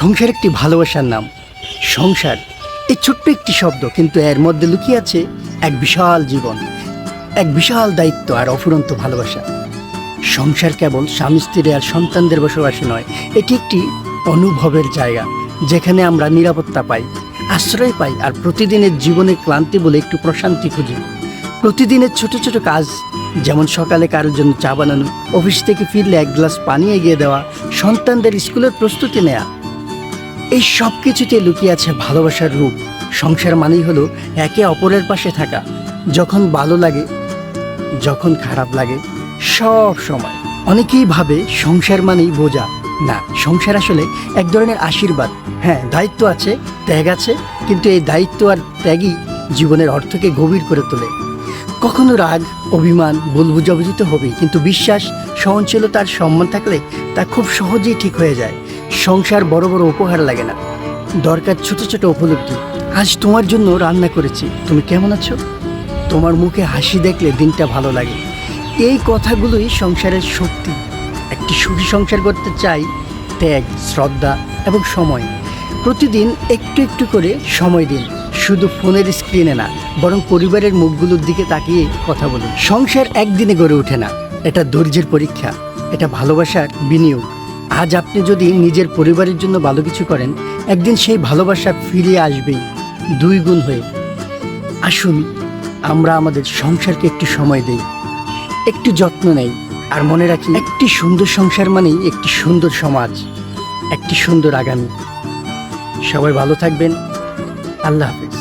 সংসার একটি ভালোবাসার নাম। সংসার এই ছোট্ট একটি শব্দ, কিন্তু এর মধ্যে লুকিয়ে আছে এক বিশাল জীবন, এক বিশাল দায়িত্ব আর অফুরন্ত ভালোবাসা। সংসার কেবল স্বামী স্ত্রী আর সন্তানদের বসবাস নয়, এটি একটি অনুভবের জায়গা, যেখানে আমরা নিরাপত্তা পাই, আশ্রয় পাই আর প্রতিদিনের জীবনের ক্লান্তি বলে একটু প্রশান্তি খুঁজি। প্রতিদিনের ছোট ছোট কাজ, যেমন সকালে কারোর জন্য চা বানানো, অফিস থেকে ফিরলে এক গ্লাস পানি এগিয়ে দেওয়া, সন্তানদের স্কুলের প্রস্তুতি নেওয়া, এই সব কিছুতে লুকিয়ে আছে ভালোবাসার রূপ। সংসার মানেই হলো একে অপরের পাশে থাকা, যখন ভালো লাগে, যখন খারাপ লাগে, সব সময়। অনেকেই ভাবে সংসার মানেই বোঝা। না, সংসার আসলে এক ধরনের আশীর্বাদ। হ্যাঁ, দায়িত্ব আছে, ত্যাগ আছে, কিন্তু এই দায়িত্ব আর ত্যাগই জীবনের অর্থকে গভীর করে তোলে। কখনো রাগ, অভিমান, ভুল বুঝাবুঝি তো হবেই, কিন্তু বিশ্বাস, সহনশীলতা আর সম্মান থাকলে তা খুব সহজেই ঠিক হয়ে যায়। সংসার বড় বড় উপহার লাগে না, দরকার ছোট ছোট উপলব্ধি। আজ তোমার জন্য রান্না করেছি, তুমি কেমন আছো? তোমার মুখে হাসি দেখলে দিনটা ভালো লাগে। এই কথাগুলোই সংসারের শক্তি। একটি সুখী সংসার করতে চাই ত্যাগ, শ্রদ্ধা এবং সময়। প্রতিদিন একটু একটু করে সময় দিন, শুধু ফোনের স্ক্রিনে না, বরং পরিবারের মুখগুলোর দিকে তাকিয়ে কথা বলুন। সংসার একদিনে গড়ে ওঠে না, এটা ধৈর্যের পরীক্ষা, এটা ভালোবাসার বিনিয়োগ। আজ আপনি যদি নিজের পরিবারের জন্য ভালো কিছু করেন, একদিন সেই ভালোবাসা ফিরে আসবেই দুই গুণ হয়ে। আসুন আমরা আমাদের সংসারকে একটু সময় দেই, একটু যত্ন নেই, আর মনে রাখি একটি সুন্দর সংসার মানেই একটি সুন্দর সমাজ, একটি সুন্দর আগামী। সবাই ভালো থাকবেন। আল্লাহ হাফেজ।